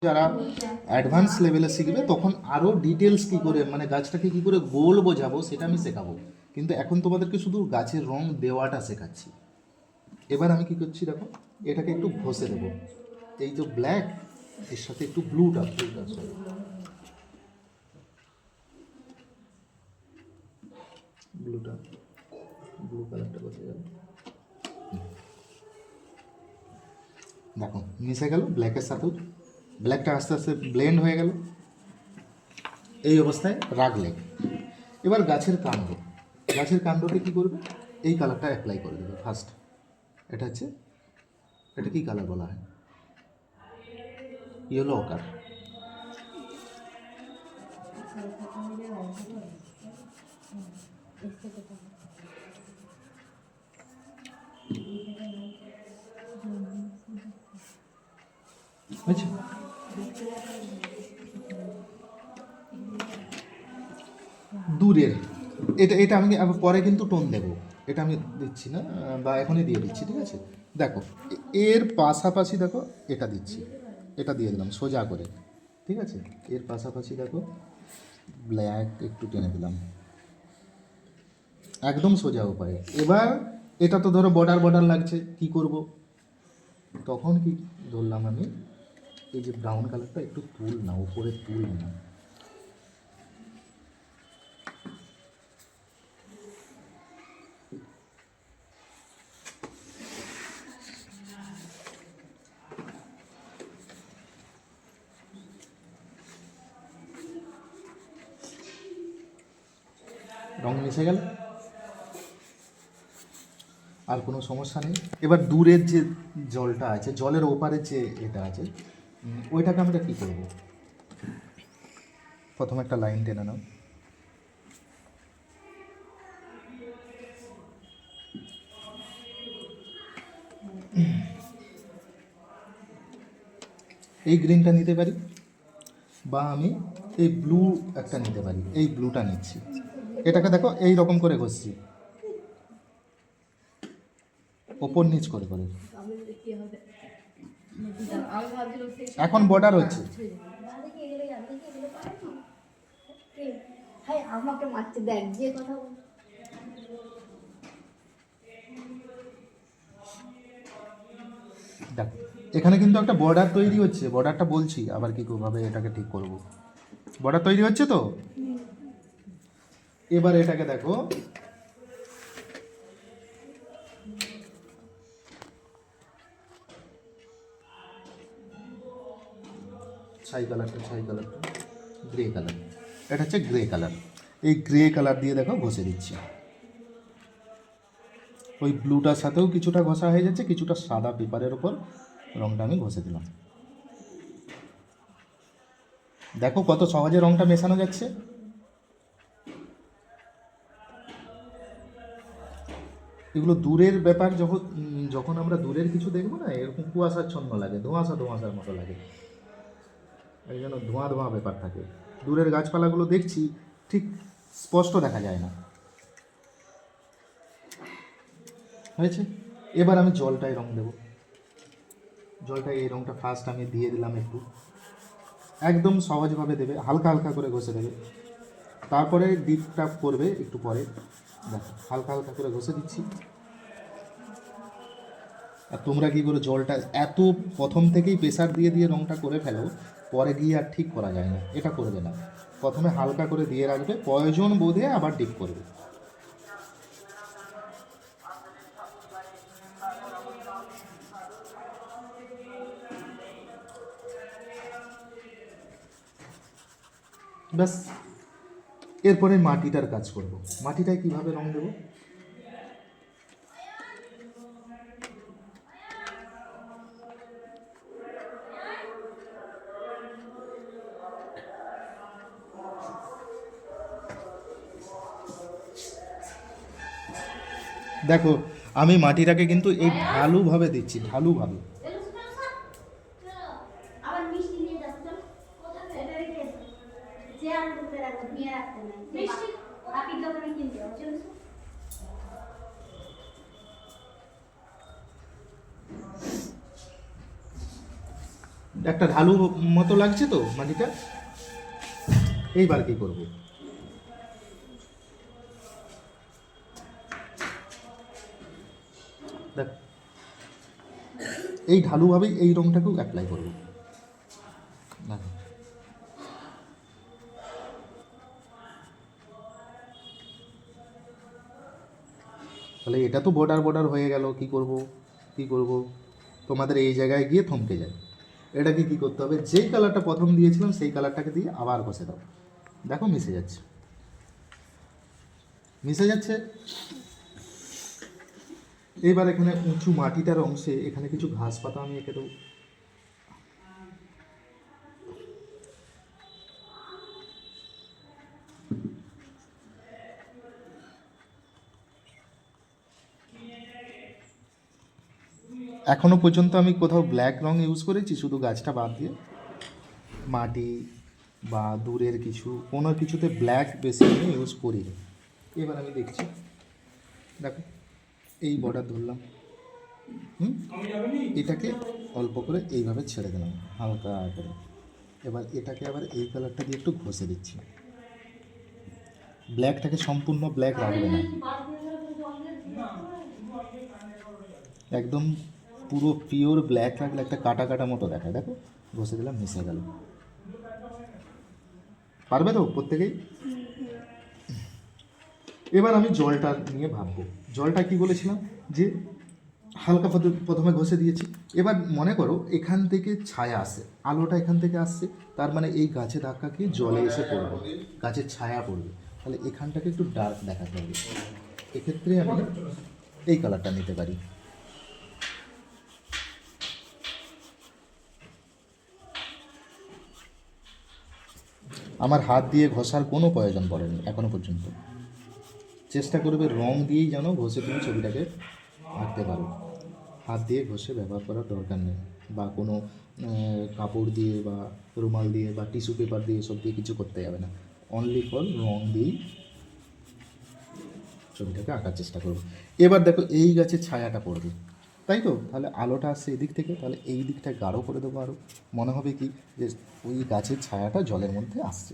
যারা অ্যাডভান্স লেভেলে শিখবে তখন আরও ডিটেলস কী করে মানে গাছটাকে কী করে গোল বোঝাবো সেটা আমি শেখাবো, কিন্তু এখন তোমাদেরকে শুধু গাছের রং দেওয়াটা শেখাচ্ছি। এবার আমি কী করছি দেখো, এটাকে একটু ঘষে দেবো, এই যে ব্ল্যাক এর সাথে একটু ব্লুটা সরি ব্লুটা ব্লু কালারটা কোথায় গেল, দেখো মিশে গেল ব্ল্যাকের সাথেও, ব্ল্যাকটা আস্তে আস্তে ব্লেন্ড হয়ে গেল। এই অবস্থায় রাখলে এবার গাছের কাণ্ডকে কী করবে, এই কালারটা অ্যাপ্লাই করে দেবে ফার্স্ট। এটা হচ্ছে, এটা কী কালার বলা হয়, ইয়েলো অকার। বুঝছো, দূরের এটা এটা আমি পরে কিন্তু টোন দেবো, এটা আমি দিচ্ছি না বা এখনই দিয়ে দিচ্ছি, ঠিক আছে। দেখো এর পাশাপাশি দেখো এটা দিচ্ছি, এটা দিয়ে দিলাম সোজা করে, ঠিক আছে। এর পাশাপাশি দেখো ব্ল্যাক একটু টেনে দিলাম একদম সোজা উপায়ে। এবার এটা তো ধরো বর্ডার বর্ডার লাগছে, কি করব, তখন কি ধরলাম আমি, এই যে ব্রাউন কালারটা একটু তুল না, উপরে তুল না, রং মিশে গেল, আর কোনো সমস্যা নেই। এবার দূরের যে জলটা আছে, জলের ওপারের যে এটা আছে, ওইটাকে আমরা কী করব, প্রথম একটা লাইন টেনে নাও, এই গ্রিনটা নিতে পারি বা আমি এই ব্লু একটা নিতে পারি, এই ব্লুটা নিচ্ছি। এটাকে দেখো এই রকম করে ঘষছি, ওপর নিচ করে করে। এখন বর্ডার হচ্ছে, আমাকে মারতে দেখ যে কথা দেখো এখানে কিন্তু একটা বর্ডার তৈরি হচ্ছে, বর্ডারটা বলছি আবার কীভাবে এটাকে ঠিক করব। বর্ডার তৈরি হচ্ছে তো, এবার এটাকে দেখো ছাই কালারটা গ্রে কালার, এটা হচ্ছে গ্রে কালার, এই গ্রে কালার দিয়ে দেখো ঘষে দিচ্ছি। ওই ব্লুটার সাথেও কিছুটা ঘষা হয়ে যাচ্ছে, কিছুটা সাদা পেপারের ওপর রঙটা আমি ঘষে দিলাম। দেখো কত সহজে রঙটা মেশানো যাচ্ছে। এগুলো দূরের ব্যাপার, যখন আমরা দূরের কিছু দেখবো না, এরকম কুয়াশাচ্ছন্ন লাগে, ধোঁয়াশার মতো লাগে, এই জন্য ধোঁয়া ধোঁয়া ব্যাপার থাকে। দূরের গাছপালাগুলো দেখছি ঠিক স্পষ্ট দেখা যায় না। হয়েছে, এবার আমি জলটায় রং দেবো, জলটায় এই রংটা ফার্স্ট আমি দিয়ে দিলাম একটু, একদম সহজভাবে দেবে, হালকা হালকা করে ঘষে দেবে, তারপরে ডিপটা করবে একটু পরে। দেখো হালকা হালকা করে ঘষে দিচ্ছি। আর তোমরা কী করে জলটা এত প্রথম থেকেই প্রেসার দিয়ে দিয়ে রঙটা করে ফেলো, পরে গিয়ে আর ঠিক করা যায় না, এটা করবে না। প্রথমে হালকা করে দিয়ে রাখবে, প্রয়োজন বোধে আবার ডিপ করবে। ব্যাস, এরপরে মাটিটার কাজ করব। মাটিটায় কীভাবে রং দেবো, দেখো আমি মাটিটাকে কিন্তু এই ঢালুভাবে দিচ্ছি, ঢালুভাবে। আবার মিষ্টি নিয়ে যাচ্ছে, কোথা থেকে এটা রেখে যে আর করতে রাখো নিয়ে রাখতে নাই মিষ্টি আপনি দোকানে কিনতে হবে চলো। একটা ঢালু মতো লাগছে তো মাটিটা। এইবার কি করব, দেখ এই ঢালুভাবেই এই রংটাকেও অ্যাপ্লাই করব। দেখো তাহলে এটা তো বর্ডার বর্ডার হয়ে গেল, কি করব কি করব, তোমাদের এই জায়গায় গিয়ে থমকে যায়। এটাকে কি করতে হবে, যেই কালারটা প্রথম দিয়েছিলাম সেই কালারটাকে দিয়ে আবার ঘষে দাও। দেখো মিশে যাচ্ছে, মিশে যাচ্ছে। এবার এখানে উঁচু মাটিটার অংশে এখানে কিছু ঘাস পাতা আমি এঁকে দেবো। এখনো পর্যন্ত আমি কোথাও ব্ল্যাক রং ইউজ করেছি, শুধু গাছটা বাদ দিয়ে মাটি বা দূরের কিছু কোনো কিছুতে ব্ল্যাক বেশি আমি ইউজ করিনি। এবার আমি দেখছি, দেখো এই বর্ডার ধরলাম, এটাকে অল্প করে এইভাবে ছেড়ে দিলাম হালকা করে। এবার এটাকে আবার এই কালারটা দিয়ে একটু ঘষে দিচ্ছি। ব্ল্যাকটাকে সম্পূর্ণ ব্ল্যাক রাখবে না, একদম পুরো পিওর ব্ল্যাক রাখলে একটা কাটা কাটা মতো দেখায়। দেখো ঘষে দিলাম, মিশে গেল। পারবে তো প্রত্যেকেই। এবার আমি জলটা নিয়ে ভাববো। জলটা কি বলেছিলাম যে হালকা প্রথমে ঘষে দিয়েছি। এবার মনে করো এখান থেকে ছায়া আসে, আলোটা এখান থেকে আসছে, তার মানে এই গাছে ধাক্কা খেয়ে জলে এসে পড়বে, গাছের ছায়া পড়বে। তাহলে এখানটাকে একটু ডার্ক দেখাতে হবে। এক্ষেত্রে আমি এই কালারটা নিতে পারি। আমার হাত দিয়ে ঘষার কোনো প্রয়োজন পড়েনি এখনো পর্যন্ত। চেষ্টা করবে রং দিয়েই যেন ঘষে তুমি ছবিটাকে আঁকতে পারো। হাত দিয়ে ঘষে ব্যবহার করার দরকার নেই, বা কোনো কাপড় দিয়ে বা রুমাল দিয়ে বা টিস্যু পেপার দিয়ে সব দিয়ে কিছু করতে যাবে না। অনলি ফর রং দিয়েই ছবিটাকে আঁকার চেষ্টা করবো। এবার দেখো এই গাছের ছায়াটা পড়বে, তাই তো? তাহলে আলোটা আসছে এদিক থেকে, তাহলে এই দিকটা গাঢ় করে দেবো আরও। মনে হবে কি যে ওই গাছের ছায়াটা জলের মধ্যে আসছে।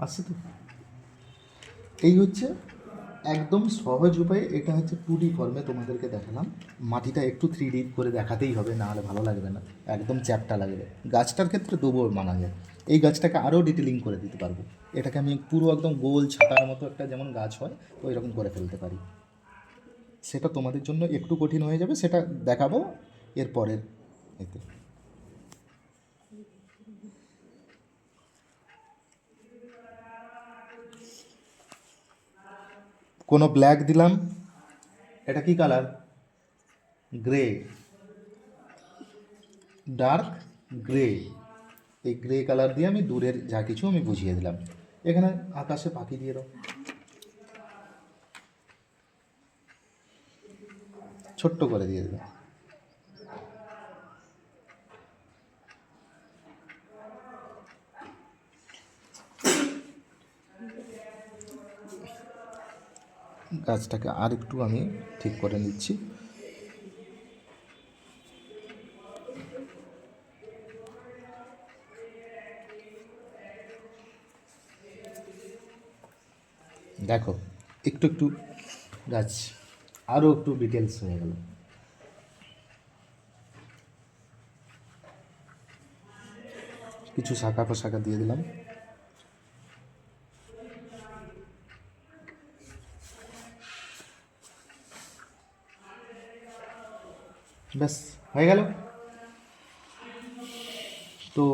আসছে তো? এই হচ্ছে একদম সহজ উপায়ে, এটা হচ্ছে 2D ফর্মে তোমাদেরকে দেখালাম। মাটিটা একটু 3D করে দেখাতেই হবে, না হলে ভালো লাগবে না, একদম চ্যাপ্টা লাগবে। গাছটার ক্ষেত্রে তবুও মানা যায়। এই গাছটাকে আরও ডিটেলিং করে দিতে পারবো। এটাকে আমি পুরো একদম গোল ছাতার মতো একটা যেমন গাছ হয় ওই রকম করে ফেলতে পারি। সেটা তোমাদের জন্য একটু কঠিন হয়ে যাবে, সেটা দেখাবো এর পরের এতে। কোনো ব্ল্যাক দিলাম, এটা কি কালার? Grey, dark grey. এই গ্রে কালার দিয়ে আমি দূরের যা কিছু আমি বুঝিয়ে দিলাম। এখানে আকাশে পাখি দিয়ে দাও, ছোট্ট করে দিয়ে দিলাম। গাছটাকে আর একটু আমি ঠিক করে নিচ্ছি। দেখো একটু একটু গাছ আরও একটু ডিটেলস হয়ে গেল। কিছু শাখা পোশাখা দিয়ে দিলাম। ব্যাস হয়ে গেল। তো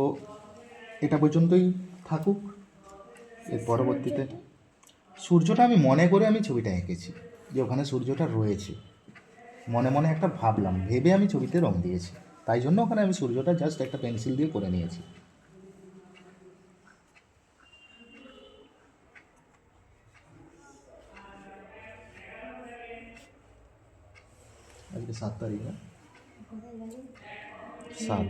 এটা পর্যন্তই থাকুক। এর পরবর্তীতে সূর্যটা আমি মনে করে আমি ছবিটা এঁকেছি যে ওখানে সূর্যটা রয়েছে, মনে মনে একটা ভাবলাম, ভেবে আমি ছবিতে রং দিয়েছি। তাই জন্য ওখানে আমি সূর্যটা জাস্ট একটা পেন্সিল দিয়ে করে নিয়েছি। আজকে 7 তারিখ না? 7